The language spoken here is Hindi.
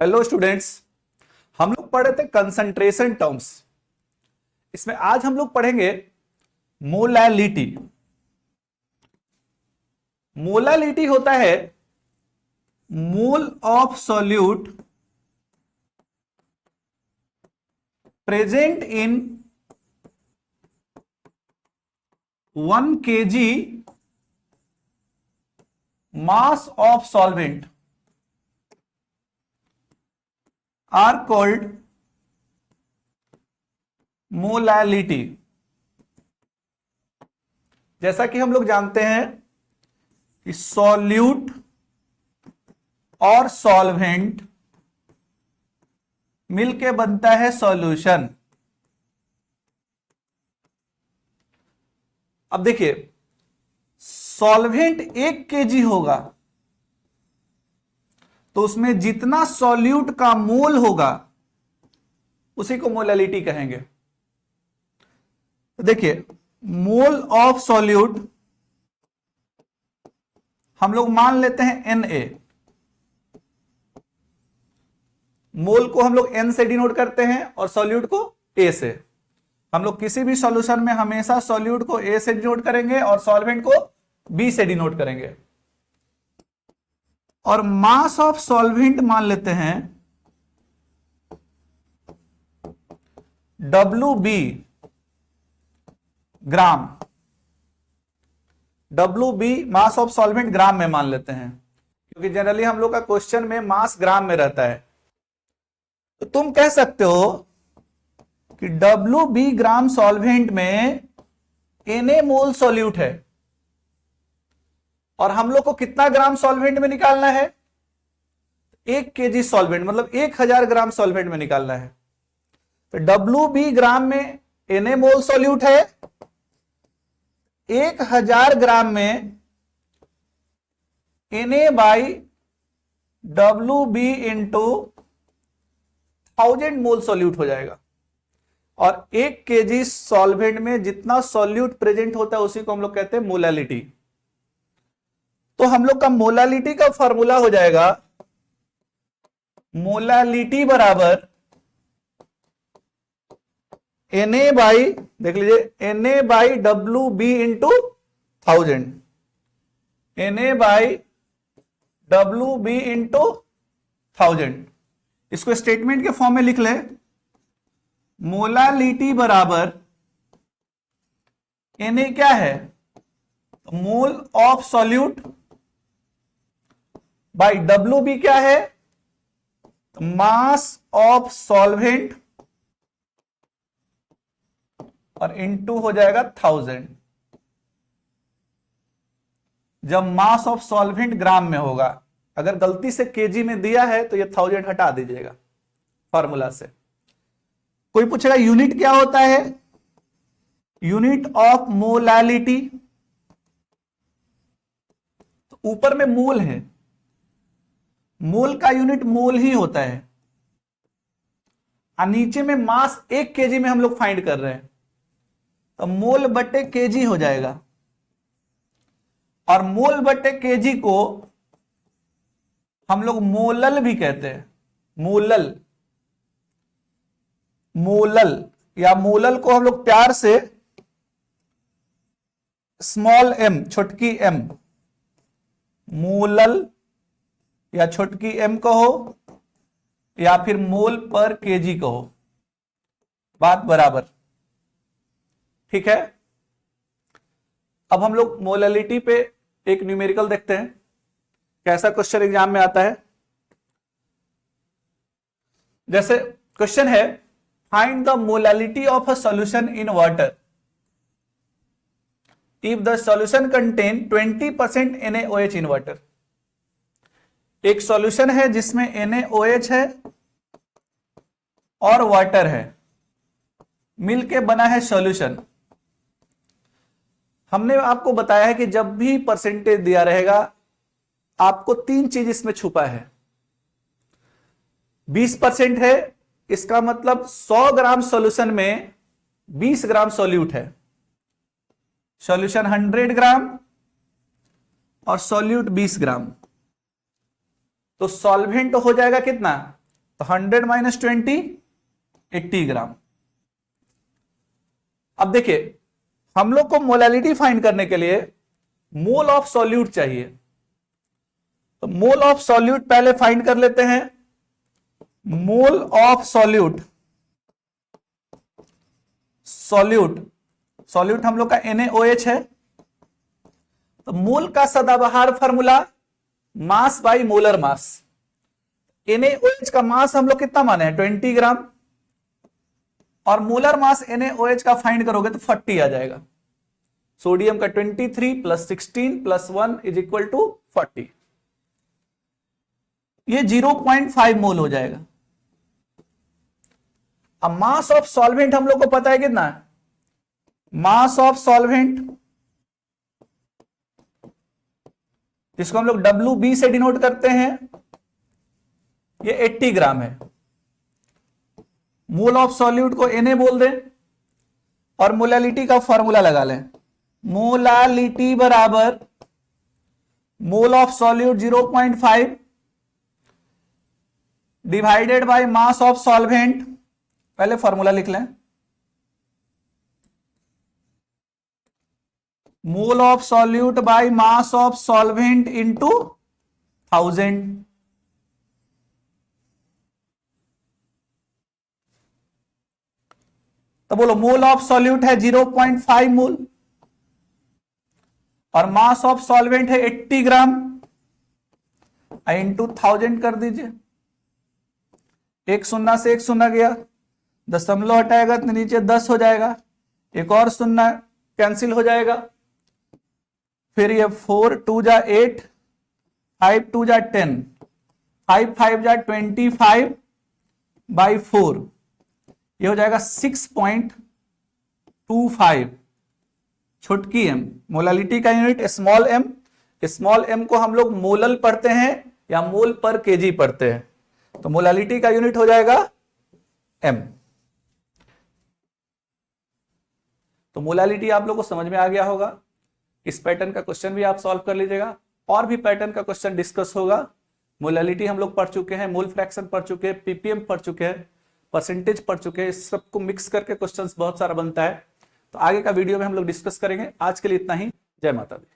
Hello students. हम लोग पढ़े थे कंसंट्रेशन टर्म्स। इसमें आज हम लोग पढ़ेंगे मोलैलिटी। मोलैलिटी होता है mole of solute present in 1 kg mass of solvent are called molality. जैसा कि हम लोग जानते हैं कि सॉल्यूट और सॉल्वेंट मिलके बनता है सॉल्यूशन। अब देखिए, सॉल्वेंट 1 kg होगा तो उसमें जितना सॉल्यूट का मोल होगा उसी को मोलैलिटी कहेंगे। तो देखिए, मोल ऑफ सॉल्यूट हम लोग मान लेते हैं Na। मोल को हम लोग N से डिनोट करते हैं और सॉल्यूट को A से। हम लोग किसी भी सॉल्यूशन में हमेशा सॉल्यूट को A से डिनोट करेंगे और सॉल्वेंट को B से डिनोट करेंगे। और मास ऑफ सॉल्वेंट मान लेते हैं WB gram. WB mass of solvent gram में मान लेते हैं, क्योंकि जनरली हम लोग का क्वेश्चन में मास ग्राम में रहता है। तो तुम कह सकते हो कि WB ग्राम सॉल्वेंट में Na मोल सॉल्यूट है और हम लोग को कितना ग्राम सॉल्वेंट में निकालना है? 1 kg सॉल्वेंट, मतलब 1000 ग्राम सॉल्वेंट में निकालना है। तो WB ग्राम में Na मोल सॉल्यूट है, 1000 ग्राम में Na by WB into 1000 mole solute हो जाएगा। और 1 kg सॉल्वेंट में जितना सॉल्यूट प्रेजेंट होता है उसी को हम लोग कहते हैं मोलैलिटी। तो हम लोग का मोलैलिटी का फॉर्मूला हो जाएगा मोलैलिटी बराबर Na बाई, देख लीजिए, Na by WB into 1000। Na by WB into 1000। इसको स्टेटमेंट के फॉर्म में लिख ले। मोलैलिटी बराबर Na क्या है? Mole of solute by WB क्या है? मास ऑफ सॉल्वेंट और इनटू हो जाएगा 1000। जब मास ऑफ सॉल्वेंट ग्राम में होगा, अगर गलती से केजी में दिया है तो ये 1000 हटा दीजिएगा फॉर्मूला से। कोई पूछेगा यूनिट क्या होता है? Unit of molality. तो ऊपर में मोल है, मोल का यूनिट मोल ही होता है, और नीचे में मास 1 kg में हम लोग फाइंड कर रहे हैं, तो मोल बटे केजी हो जाएगा। और मोल बटे केजी को हम लोग मोलल भी कहते हैं। मोलल, मोलल या मोलल को हम लोग प्यार से स्मॉल m, छोटकी m, मोलल या छोटकी m कहो या फिर मोल पर केजी कहो, बात बराबर। ठीक है। अब हम लोग मोलैलिटी पे एक न्यूमेरिकल देखते हैं, कैसा क्वेश्चन एग्जाम में आता है। जैसे क्वेश्चन है, find the molality of a solution in water if the solution contain 20% NaOH in water. एक सॉल्यूशन है जिसमें NaOH है और वाटर है, मिलके बना है सॉल्यूशन। हमने आपको बताया है कि जब भी परसेंटेज दिया रहेगा आपको 3 चीज इसमें छुपा है। 20% है, इसका मतलब 100 ग्राम सॉल्यूशन में 20 ग्राम सॉल्यूट है। सॉल्यूशन 100 ग्राम और सॉल्यूट 20 ग्राम, तो सॉल्वेंट हो जाएगा कितना? तो 100 माइनस 20 80 ग्राम। अब देखिए हम लोग को मोलैलिटी फाइंड करने के लिए मोल ऑफ सॉल्यूट चाहिए, तो मोल ऑफ सॉल्यूट पहले फाइंड कर लेते हैं। मोल ऑफ सॉल्यूट, सॉल्यूट हम लोग का NaOH है, तो मोल का सदाबहार formula mass by molar mass. NaOH का मास हम लोग कितना माने हैं 20 ग्राम, और मोलर मास NaOH का फाइंड करोगे तो 40 आ जाएगा। सोडियम का 23 plus 16 plus 1 is equal to 40, ये 0.5 मोल हो जाएगा। अब मास ऑफ सॉल्वेंट हम लोग को पता है कितना है, मास ऑफ सॉल्वेंट जिसको हम लोग WB से डिनोट करते हैं, ये 80 ग्राम है। मोल ऑफ सॉल्यूट को Na बोल दें और मोलैलिटी का फॉर्मूला लगा लें। मोलालिटी बराबर mole of solute 0.5 divided by mass of solvent, पहले फॉर्मूला लिख लें। Mole of solute by mass of solvent into 1000। तो बोलो मोल ऑफ सॉल्यूट है 0.5 मोल और मास ऑफ सॉल्वेंट है 80 ग्राम, इंटू 1000 कर दीजिए। एक शून्य से एक शून्य गया, दशमलव हटाएगा तो नीचे 10 हो जाएगा, एक और शून्य कैंसिल हो जाएगा, फिर ये 4 2 जा 8, 5 2 जा 10, 5 5 जा 25 बाई 4, ये हो जाएगा 6.25। छोटकी m, मोलालिटी का unit small m, small m को हम लोग मोलल पढ़ते हैं या मोल पर केजी पढ़ते हैं, तो मोलालिटी का यूनिट हो जाएगा m। तो मोलालिटी आप लोग को समझ में आ गया होगा। इस पैटर्न का क्वेश्चन भी आप सॉल्व कर लीजिएगा, और भी पैटर्न का क्वेश्चन डिस्कस होगा। मोलालिटी हम लोग पढ़ चुके हैं, मोल फ्रैक्शन पढ़ चुके हैं, ppm पढ़ चुके हैं, परसेंटेज पढ़ चुके हैं, इस सबको मिक्स करके क्वेश्चंस बहुत सारा बनता है। तो आगे का वीडियो में हम लोग डिस्कस करेंगे। आज के लिए इतना ही। जय माता दी।